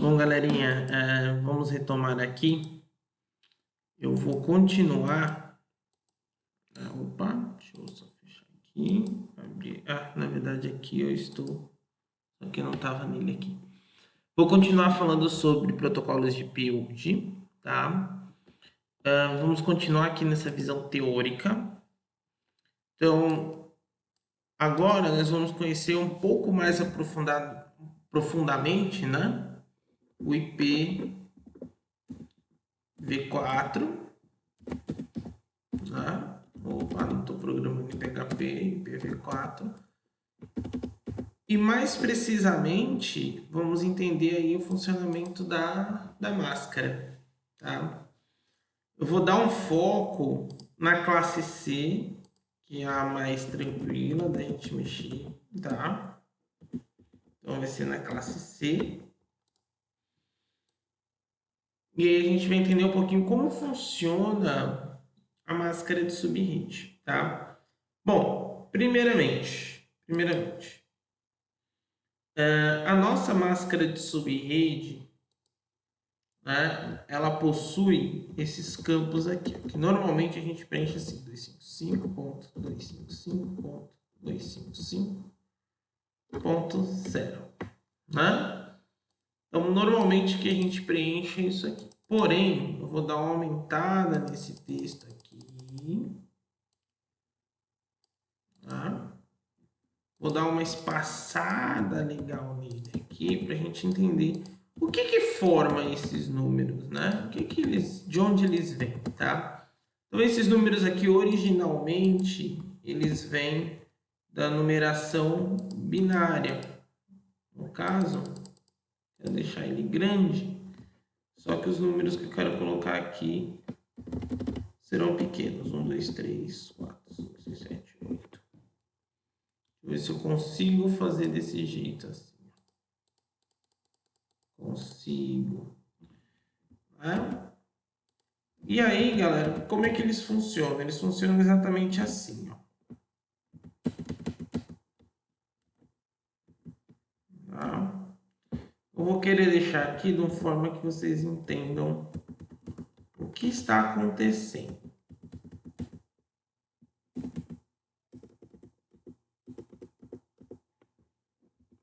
Bom, galerinha, vamos retomar aqui. Eu vou continuar. Opa, deixa eu só fechar aqui. Abrir. Na verdade aqui eu estou. Só que eu não estava nele aqui. Vou continuar falando sobre protocolos de PIOD, tá? Vamos continuar aqui nessa visão teórica. Então, agora nós vamos conhecer um pouco mais profundamente, né? O IPv4, né? Opa, não estou programando em PHP, IPv4. E mais precisamente, vamos entender aí o funcionamento da máscara, tá? Eu vou dar um foco na classe C, que é a mais tranquila da gente mexer, tá? Então vai ser na classe C. E aí a gente vai entender um pouquinho como funciona a máscara de subrede, tá? Bom, primeiramente, a nossa máscara de subrede, né, ela possui esses campos aqui, que normalmente a gente preenche assim, 255.255.255.0, né? Então, normalmente que a gente preenche é isso aqui. Porém, eu vou dar uma aumentada nesse texto aqui, tá? Vou dar uma espaçada legal nele aqui para a gente entender o que forma esses números, né? De onde eles vêm, tá? Então, esses números aqui, originalmente, eles vêm da numeração binária. No caso, eu vou deixar ele grande, só que os números que eu quero colocar aqui serão pequenos. 1, 2, 3, 4, 5, 6, 7, 8. Deixa eu ver se eu consigo fazer desse jeito assim. Consigo. E aí, galera, como é que eles funcionam? Eles funcionam exatamente assim, ó. Tá? Eu vou querer deixar aqui de uma forma que vocês entendam o que está acontecendo.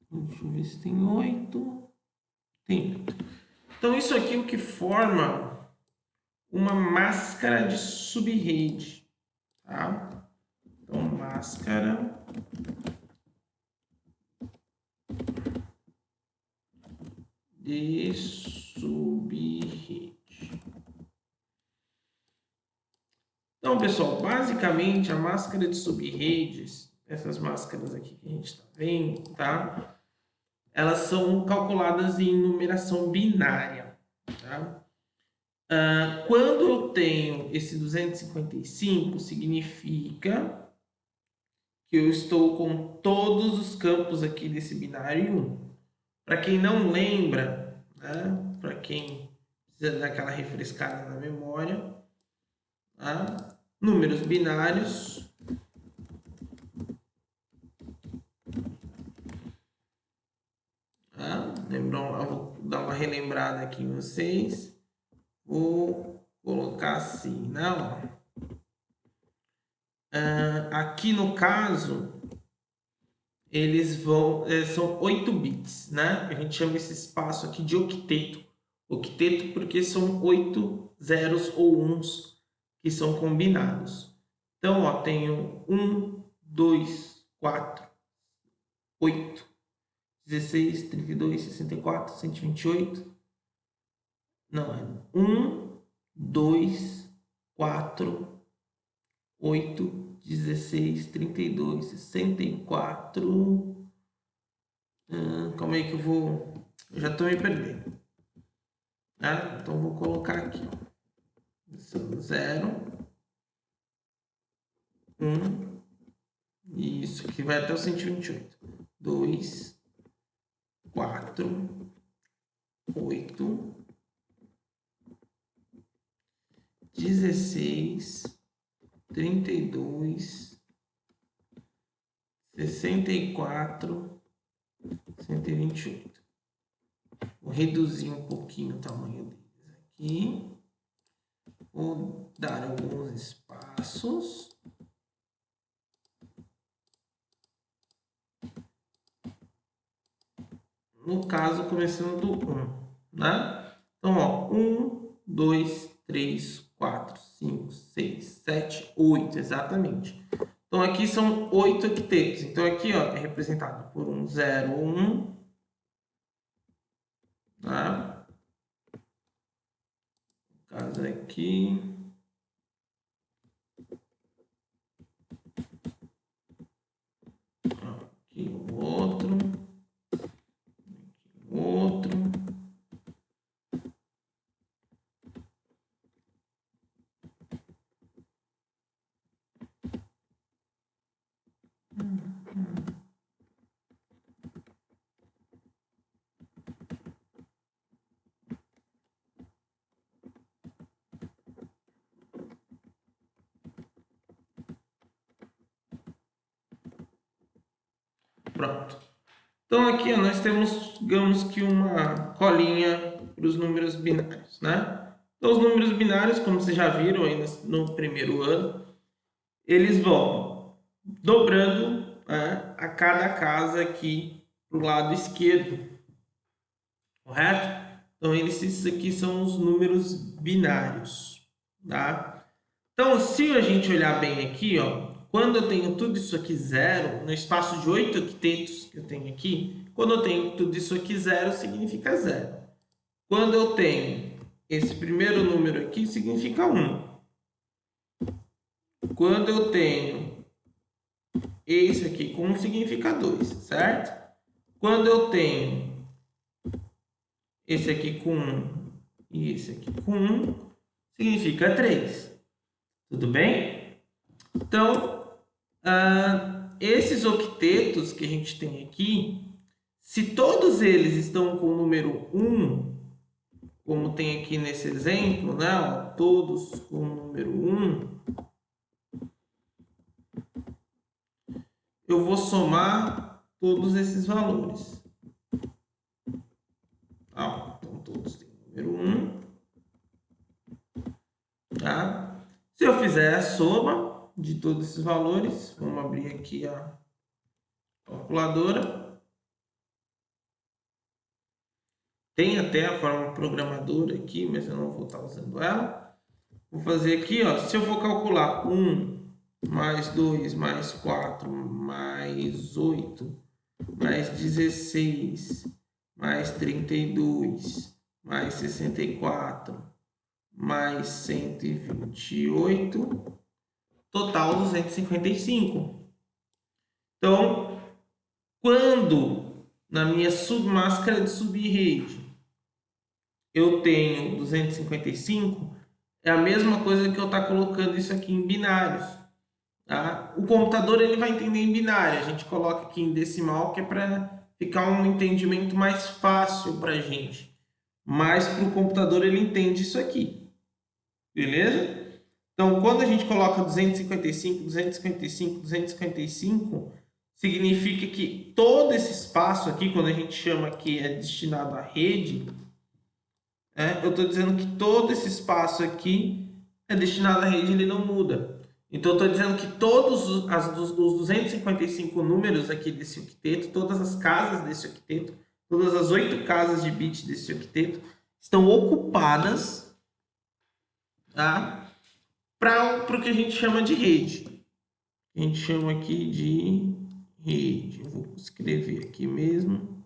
Deixa eu ver se tem 8. Tem 8. Então, isso aqui é o que forma uma máscara de subrede, tá? Então, máscara de subrede. Então, pessoal, basicamente a máscara de subredes, essas máscaras aqui que a gente está vendo, tá? Elas são calculadas em numeração binária, tá? Quando eu tenho esse 255, significa que eu estou com todos os campos aqui desse binário em 1. Para quem não lembra, né? Para quem precisa dar aquela refrescada na memória, tá? Números binários Lembram? Eu vou dar uma relembrada aqui em vocês. Vou colocar assim, não? Aqui no caso, eles são 8 bits, né? A gente chama esse espaço aqui de octeto. Octeto porque são 8 zeros ou uns que são combinados. Então, ó, tenho 1, 2, 4, 8, 16, 32, 64, 128. Não, é 1, 2, 4, 8, 16, 32, 64. Como é que eu vou? Eu já estou me perdendo. Então eu vou colocar aqui, ó. 0, 1, isso, que vai até o 128. 2, 4, 8, 16, 32, 64, 128. Vou reduzir um pouquinho o tamanho deles aqui. Vou dar alguns espaços. No caso, começando do 1, né? Então, ó, 1, 2, 3, 4, 5, 6, 7, 8, exatamente. Então, aqui são 8 octetos. Então, aqui, ó, é representado por um 0, 1, tá? No caso aqui... Aqui o outro... Outro. Pronto. Então aqui ó, nós temos, digamos que uma colinha para os números binários, né? Então os números binários, como vocês já viram aí no primeiro ano, eles vão dobrando, né, a cada casa aqui para o lado esquerdo, correto? Então esses aqui são os números binários, tá? Então se a gente olhar bem aqui, ó, quando eu tenho tudo isso aqui zero, no espaço de 8 octetos que eu tenho aqui, quando eu tenho tudo isso aqui zero, significa zero. Quando eu tenho esse primeiro número aqui, significa 1. Quando eu tenho esse aqui com 1, significa 2, certo? Quando eu tenho esse aqui com 1 e esse aqui com 1, significa 3. Tudo bem? Então, esses octetos que a gente tem aqui, se todos eles estão com o número 1, como tem aqui nesse exemplo, né? Ó, todos com o número 1, eu vou somar todos esses valores. Ó, então, todos têm o número 1. Tá? Se eu fizer a soma de todos esses valores, vamos abrir aqui a calculadora. Tem até a forma programadora aqui, mas eu não vou estar usando ela. Vou fazer aqui, ó, se eu for calcular 1 mais 2 mais 4 mais 8 mais 16 mais 32 mais 64 mais 128, total 255. Então, quando na minha submáscara de subrede eu tenho 255, é a mesma coisa que eu estar colocando isso aqui em binários. Tá? O computador ele vai entender em binário, a gente coloca aqui em decimal, que é para ficar um entendimento mais fácil para a gente. Mas para o computador ele entende isso aqui. Beleza? Então, quando a gente coloca 255, 255, 255, significa que todo esse espaço aqui, quando a gente chama que é destinado à rede, eu estou dizendo que todo esse espaço aqui é destinado à rede, ele não muda. Então, eu estou dizendo que todos os 255 números aqui desse octeto, todas as casas desse octeto, todas as 8 casas de bit desse octeto, estão ocupadas, tá? Para o que a gente chama de rede. A gente chama aqui de rede. Eu vou escrever aqui mesmo.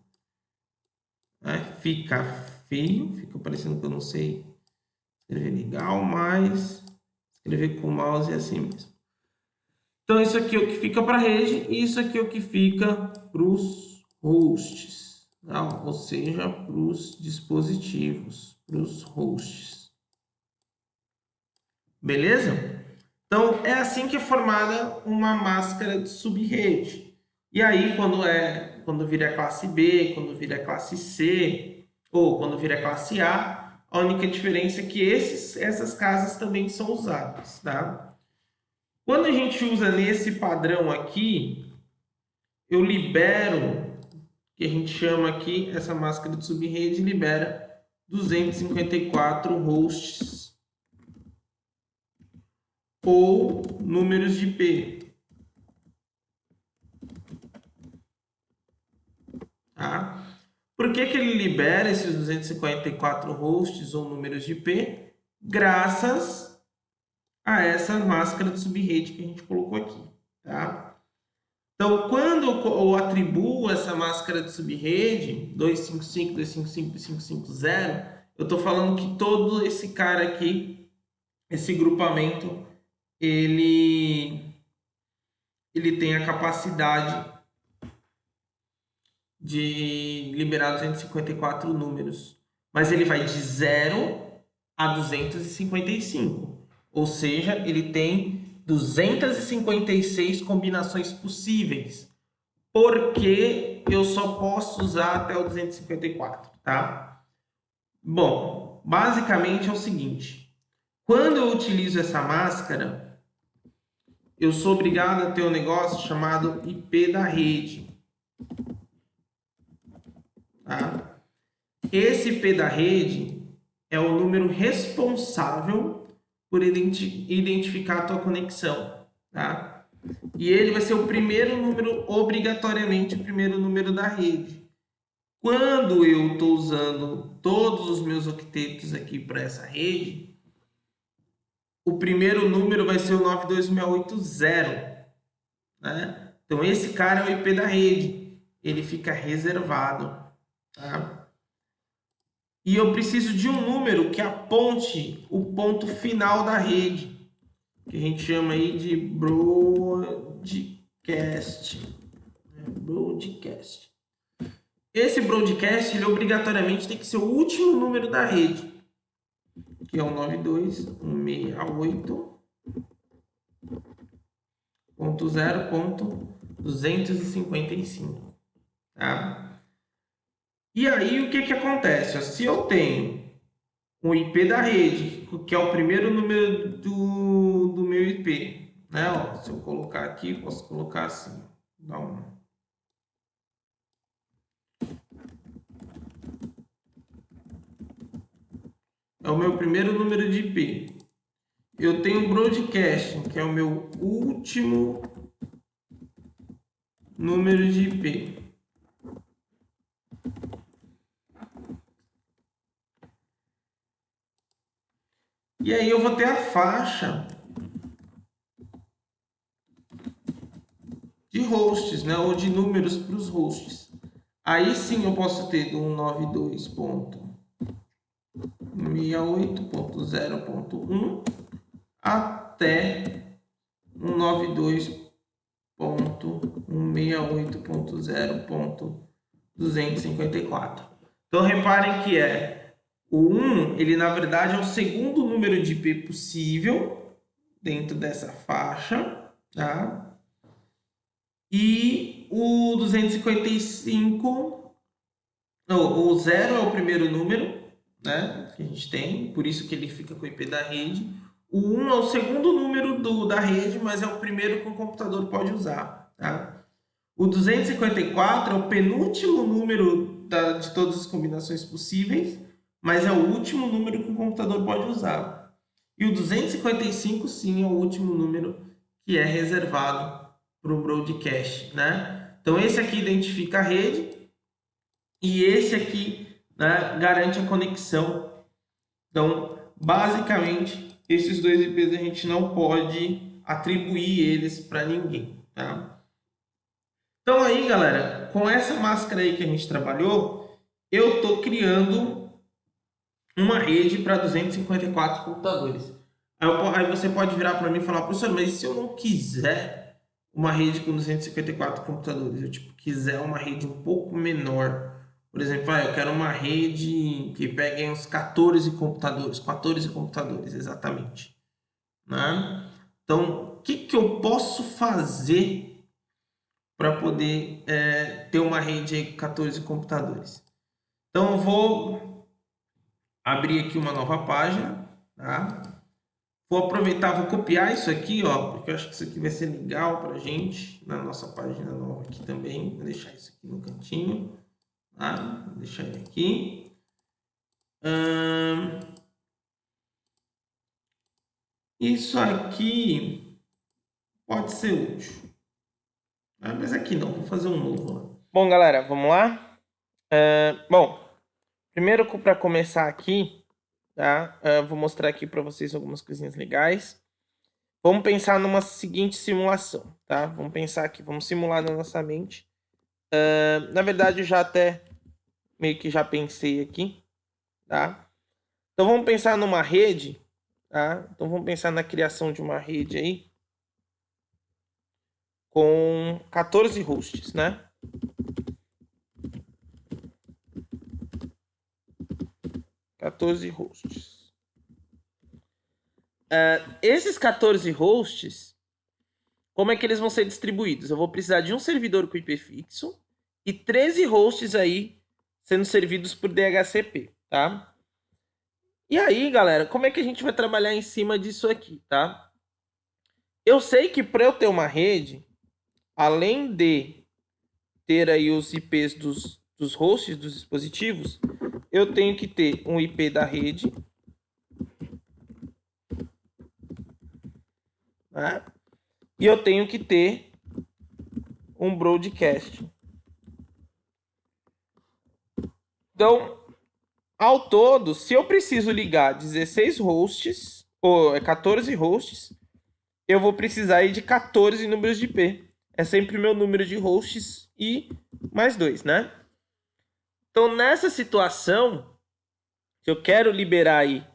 Fica feio, fica parecendo que eu não sei escrever legal, mas escrever com o mouse é assim mesmo. Então, isso aqui é o que fica para a rede e isso aqui é o que fica para os hosts, tá? Ou seja, para os dispositivos, para os hosts. Beleza? Então, é assim que é formada uma máscara de subrede. E aí, quando vira a classe B, quando vira a classe C, ou quando vira a classe A única diferença é que essas casas também são usadas, tá? Quando a gente usa nesse padrão aqui, eu libero que a gente chama aqui, essa máscara de subrede libera 254 hosts ou números de IP. Tá? Por que ele libera esses 254 hosts ou números de IP? Graças a essa máscara de subrede que a gente colocou aqui. Tá? Então, quando eu atribuo essa máscara de subrede, 255, 255, 2550, eu estou falando que todo esse cara aqui, esse grupamento, ele tem a capacidade de liberar 254 números. Mas ele vai de 0 a 255. Ou seja, ele tem 256 combinações possíveis. Porque eu só posso usar até o 254, tá? Bom, basicamente é o seguinte. Quando eu utilizo essa máscara, eu sou obrigado a ter um negócio chamado IP da rede. Tá? Esse IP da rede é o número responsável por identificar a tua conexão. Tá? E ele vai ser o primeiro número, obrigatoriamente o primeiro número da rede. Quando eu estou usando todos os meus octetos aqui para essa rede, o primeiro número vai ser o 92680. Né? Então, esse cara é o IP da rede. Ele fica reservado. Tá? E eu preciso de um número que aponte o ponto final da rede, que a gente chama aí de broadcast. Broadcast. Esse broadcast, ele obrigatoriamente tem que ser o último número da rede, que é o 92.168.0.255. Tá? E aí, o que acontece? Se eu tenho um IP da rede, que é o primeiro número do meu IP, né? Ó, se eu colocar aqui, posso colocar assim. Dá um... É o meu primeiro número de IP. Eu tenho o broadcast, que é o meu último número de IP. E aí eu vou ter a faixa de hosts, né? Ou de números para os hosts. Aí sim eu posso ter do 192.68.0.1 até 192.168.0.254. Então reparem que o 1, ele na verdade é o segundo número de IP possível dentro dessa faixa, tá? E o 255, o 0 é o primeiro número, né, que a gente tem, por isso que ele fica com o IP da rede. O 1 é o segundo número da rede, mas é o primeiro que o computador pode usar. Tá? O 254 é o penúltimo número de todas as combinações possíveis, mas é o último número que o computador pode usar. E o 255, sim, é o último número que é reservado para o broadcast. Né? Então, esse aqui identifica a rede e esse aqui, né, garante a conexão. Então, basicamente, esses dois IPs a gente não pode atribuir eles para ninguém, tá? Então aí, galera, com essa máscara aí que a gente trabalhou, eu tô criando uma rede para 254 computadores. Aí você pode virar para mim e falar, professor, mas e se eu não quiser uma rede com 254 computadores? Eu quiser uma rede um pouco menor. Por exemplo, eu quero uma rede que pegue uns 14 computadores exatamente. Né? Então, o que eu posso fazer para poder ter uma rede com 14 computadores? Então, eu vou abrir aqui uma nova página. Tá? Vou aproveitar, vou copiar isso aqui, porque eu acho que isso aqui vai ser legal para a gente na nossa página nova aqui também. Vou deixar isso aqui no cantinho. Tá? Vou deixar ele aqui. Isso aqui pode ser útil. Mas aqui não, vou fazer um novo lá. Bom, galera, vamos lá? Bom, primeiro para começar aqui, tá? Vou mostrar aqui para vocês algumas coisinhas legais. Vamos pensar numa seguinte simulação, tá? Vamos pensar aqui, vamos simular na nossa mente. Na verdade, eu já até meio que já pensei aqui, tá? Então vamos pensar numa rede, tá? Então vamos pensar na criação de uma rede aí com 14 hosts, né? 14 hosts. Esses 14 hosts, como é que eles vão ser distribuídos? Eu vou precisar de um servidor com IP fixo e 13 hosts aí sendo servidos por DHCP, tá? E aí, galera, como é que a gente vai trabalhar em cima disso aqui, tá? Eu sei que para eu ter uma rede, além de ter aí os IPs dos hosts dos dispositivos, eu tenho que ter um IP da rede, né? E eu tenho que ter um broadcast. Então, ao todo, se eu preciso ligar 16 hosts, ou 14 hosts, eu vou precisar aí de 14 números de IP. É sempre o meu número de hosts e mais 2, né? Então, nessa situação, se eu quero liberar aí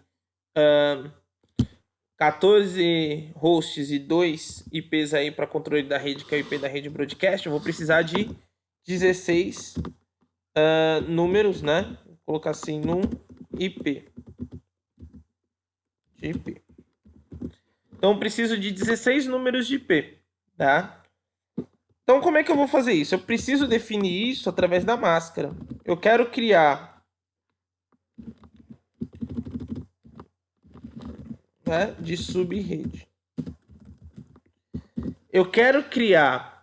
14 hosts e 2 IPs aí para controle da rede, que é o IP da rede broadcast, eu vou precisar de 16 números, né? Vou colocar assim, num IP. De IP. Então, eu preciso de 16 números de IP, tá? Então, como é que eu vou fazer isso? Eu preciso definir isso através da máscara. Eu quero criar, né, de subrede. Eu quero criar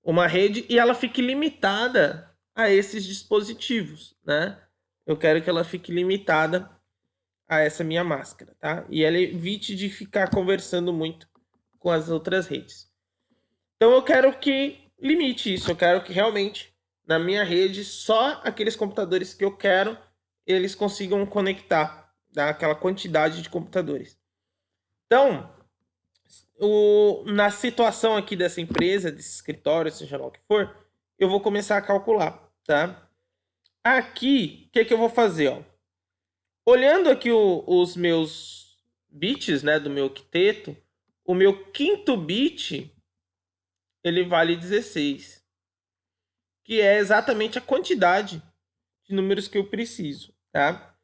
uma rede e ela fique limitada a esses dispositivos, né? Eu quero que ela fique limitada a essa minha máscara, tá? E ela evite de ficar conversando muito com as outras redes. Então eu quero que limite isso, eu quero que realmente na minha rede só aqueles computadores que eu quero eles consigam conectar, tá? Aquela quantidade de computadores. Então, na situação aqui dessa empresa, desse escritório, seja lá o que for, eu vou começar a calcular, tá? Aqui, o que eu vou fazer, ó? Olhando aqui os meus bits, né, do meu octeto, o meu quinto bit, ele vale 16, que é exatamente a quantidade de números que eu preciso, tá?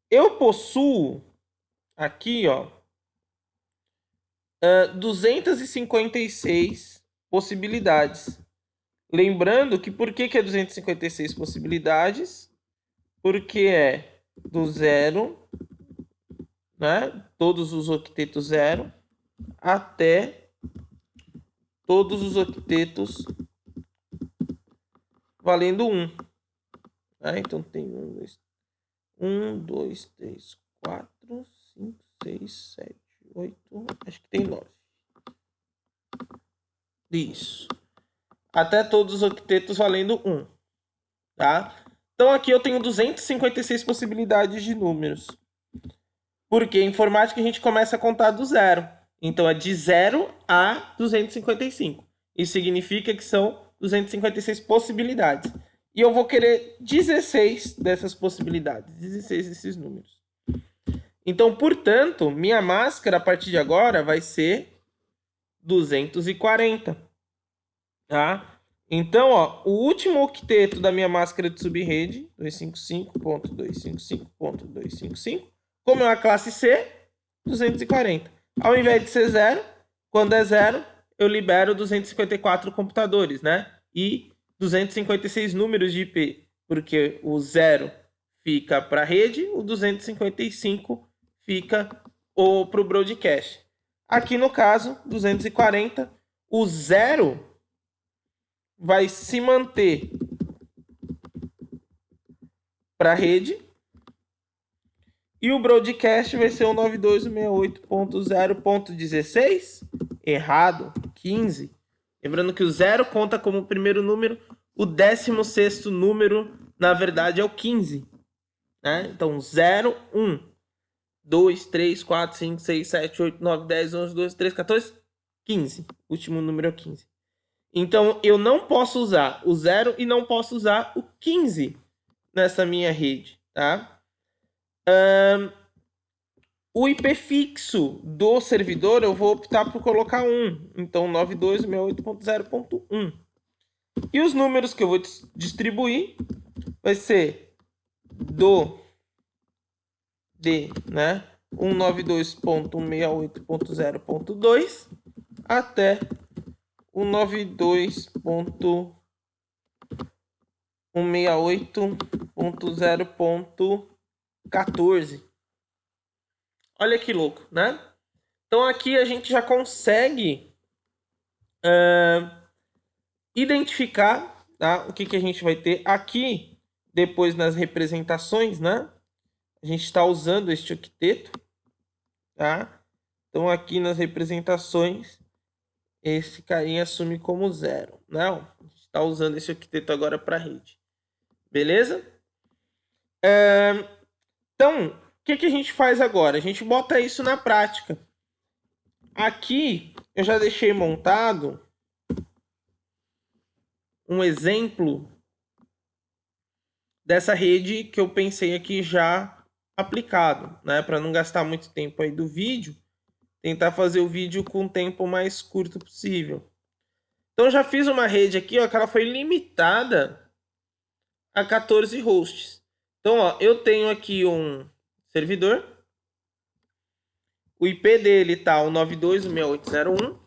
Eu possuo aqui, ó, 256 possibilidades. Lembrando que por que é 256 possibilidades? Porque é do zero, né? Todos os octetos zero, até todos os octetos valendo 1. Né? Então tem 1, 2, 3, 4, 5, 6, 7, 8, acho que tem 9. Isso. Até todos os octetos valendo 1. Tá? Então aqui eu tenho 256 possibilidades de números. Porque em informática a gente começa a contar do zero. Então é de 0 a 255. Isso significa que são 256 possibilidades. E eu vou querer 16 dessas possibilidades, 16 desses números. Então, portanto, minha máscara a partir de agora vai ser 240. Tá? Então, ó, o último octeto da minha máscara de subrede, 255.255.255, como é uma classe C, 240. Ao invés de ser 0, quando é 0, eu libero 254 computadores, né? E 256 números de IP, porque o 0 fica para a rede, o 255 fica para o broadcast. Aqui no caso, 240, o 0 vai se manter para a rede. E o broadcast vai ser o 92.168.0.16. Errado, 15. Lembrando que o 0 conta como o primeiro número. O 16º número, na verdade, é o 15. Né? Então, 0, 1, 2, 3, 4, 5, 6, 7, 8, 9, 10, 11, 12, 13, 14, 15. O último número é o 15. Então, eu não posso usar o 0 e não posso usar o 15 nessa minha rede, tá? O IP fixo do servidor, eu vou optar por colocar 1. Então, 92.168.0.1. E os números que eu vou distribuir vai ser de, né, 192.168.0.2 até o 92.168.0.14. Olha que louco, né? Então aqui a gente já consegue identificar, tá, o que a gente vai ter aqui depois nas representações, né? A gente está usando este octeto, tá? Então aqui nas representações esse carinha assume como 0. Não, a gente está usando esse octeto agora para a rede. Beleza? Então, o que a gente faz agora? A gente bota isso na prática. Aqui eu já deixei montado um exemplo dessa rede que eu pensei aqui já aplicado, né? Para não gastar muito tempo aí do vídeo, tentar fazer o vídeo com o tempo mais curto possível. Então, já fiz uma rede aqui, ó, que ela foi limitada a 14 hosts. Então, ó, eu tenho aqui um servidor. O IP dele tá o 92.168.0.1.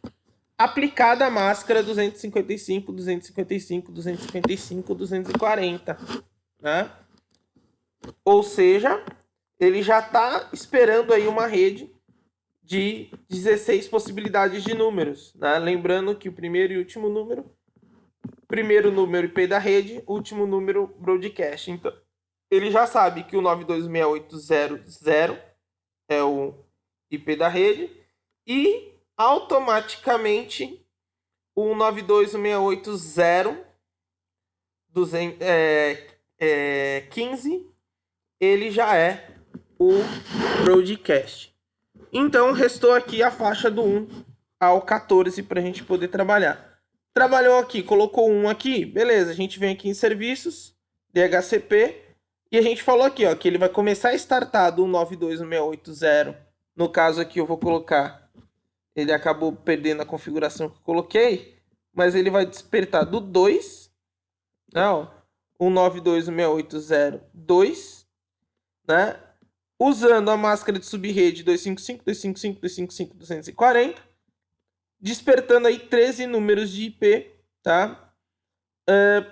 Aplicada a máscara 255, 255, 255, 240. Né? Ou seja, ele já está esperando aí uma rede de 16 possibilidades de números. Né? Lembrando que o primeiro e último número, primeiro número IP da rede, último número broadcast. Então, ele já sabe que o 92.680.0 é o IP da rede e automaticamente o 92.168.0.15 ele já é o broadcast. Então, restou aqui a faixa do 1 ao 14 para a gente poder trabalhar. Trabalhou aqui, colocou 1 aqui, beleza. A gente vem aqui em serviços, DHCP, e a gente falou aqui, ó, que ele vai começar a startar do 92.168.0. No caso aqui eu vou colocar, ele acabou perdendo a configuração que eu coloquei, mas ele vai despertar do 2, né, ó, o 92.168.0.2, né? Usando a máscara de subrede 255, 255, 255, 240, despertando aí 13 números de IP, tá?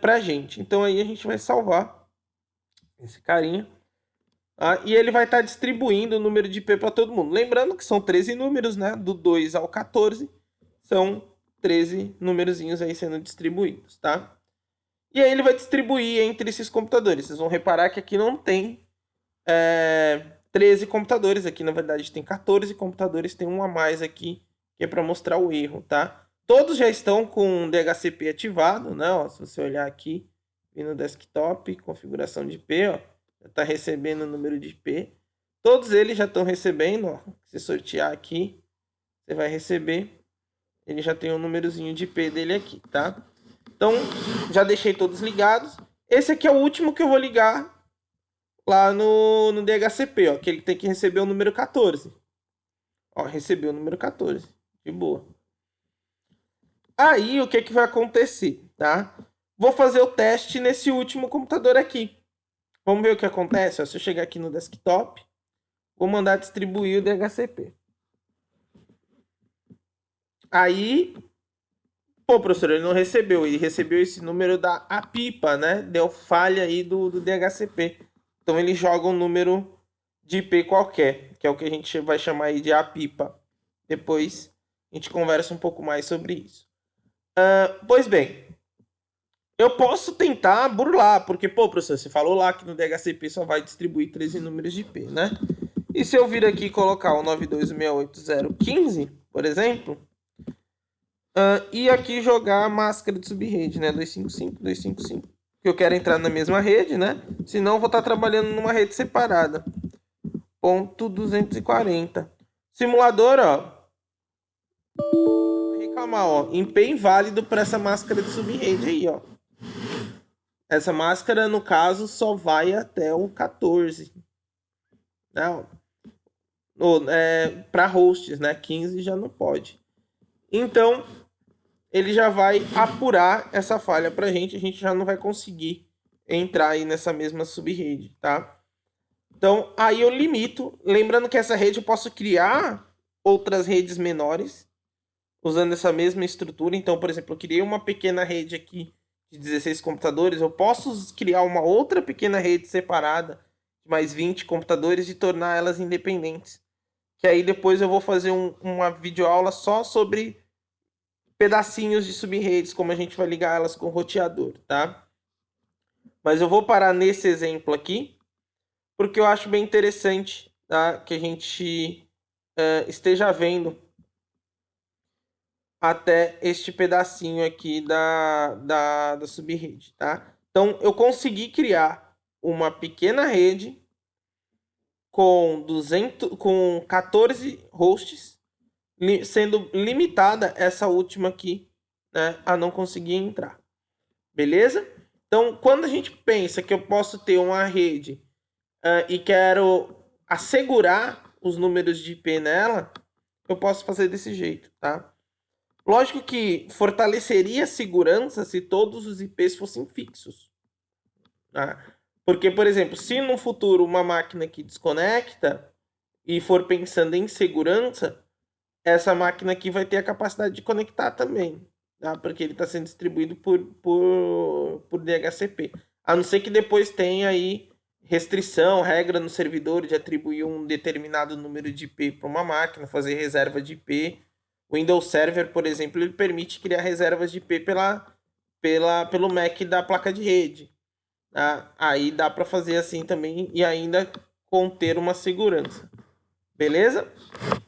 Pra gente. Então aí a gente vai salvar esse carinha. Tá? E ele vai estar distribuindo o número de IP para todo mundo. Lembrando que são 13 números, né? Do 2 ao 14, são 13 numerozinhos aí sendo distribuídos, tá? E aí ele vai distribuir entre esses computadores. Vocês vão reparar que aqui não tem 13 computadores. Aqui, na verdade, tem 14 computadores. Tem um a mais aqui, que é para mostrar o erro, tá? Todos já estão com o DHCP ativado, né? Ó, se você olhar aqui, no desktop, configuração de IP, ó, já está recebendo o número de IP. Todos eles já estão recebendo, ó. Se sortear aqui, você vai receber. Ele já tem o númerozinho de IP dele aqui, tá? Então, já deixei todos ligados. Esse aqui é o último que eu vou ligar lá no DHCP, ó, que ele tem que receber o número 14. Ó, recebeu o número 14. De boa. Aí, o que vai acontecer, tá? Vou fazer o teste nesse último computador aqui. Vamos ver o que acontece. Ó, se eu chegar aqui no desktop, vou mandar distribuir o DHCP. Aí, pô, professor, ele não recebeu. Ele recebeu esse número da APIPA, né? Deu falha aí do DHCP. Então, ele joga um número de IP qualquer, que é o que a gente vai chamar aí de APIPA. Depois, a gente conversa um pouco mais sobre isso. Pois bem, Eu posso tentar burlar, porque, pô, professor, você falou lá que no DHCP só vai distribuir 13 números de IP, né? E se eu vir aqui e colocar o 9268015, por exemplo, e aqui jogar a máscara de subrede, né? 255, 255. Que eu quero entrar na mesma rede, né? Senão eu vou estar trabalhando numa rede separada. Ponto 240. Simulador, ó. Reclamar, ó. IP inválido para essa máscara de subrede aí, ó. Essa máscara, no caso, só vai até o 14. Não. Para hosts, né? 15 já não pode. Então, ele já vai apurar essa falha pra gente. A gente já não vai conseguir entrar aí nessa mesma subrede, tá? Então, aí eu limito. Lembrando que essa rede eu posso criar outras redes menores usando essa mesma estrutura. Então, por exemplo, eu criei uma pequena rede aqui de 16 computadores. Eu posso criar uma outra pequena rede separada de mais 20 computadores e tornar elas independentes. Que aí depois eu vou fazer uma videoaula só sobre pedacinhos de subredes, como a gente vai ligar elas com o roteador, tá? Mas eu vou parar nesse exemplo aqui, porque eu acho bem interessante, tá? Que a gente esteja vendo até este pedacinho aqui da subrede, tá? Então, eu consegui criar uma pequena rede com 14 hosts, sendo limitada essa última aqui, né, a não conseguir entrar. Beleza? Então, quando a gente pensa que eu posso ter uma rede e quero assegurar os números de IP nela, eu posso fazer desse jeito, tá? Lógico que fortaleceria a segurança se todos os IPs fossem fixos. Tá? Porque, por exemplo, se no futuro uma máquina que desconecta e for pensando em segurança, essa máquina aqui vai ter a capacidade de conectar também, tá? Porque ele está sendo distribuído por DHCP. A não ser que depois tenha aí restrição, regra no servidor de atribuir um determinado número de IP para uma máquina, fazer reserva de IP. O Windows Server, por exemplo, ele permite criar reservas de IP pelo MAC da placa de rede. Tá? Aí dá para fazer assim também e ainda conter uma segurança. Beleza?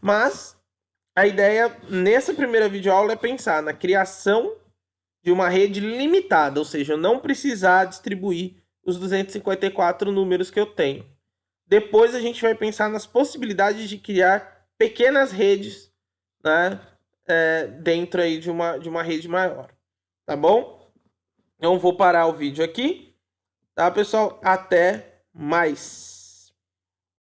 Mas a ideia nessa primeira videoaula é pensar na criação de uma rede limitada, ou seja, eu não precisar distribuir os 254 números que eu tenho. Depois a gente vai pensar nas possibilidades de criar pequenas redes, né, dentro aí de uma rede maior. Tá bom? Então vou parar o vídeo aqui. Tá, pessoal? Até mais.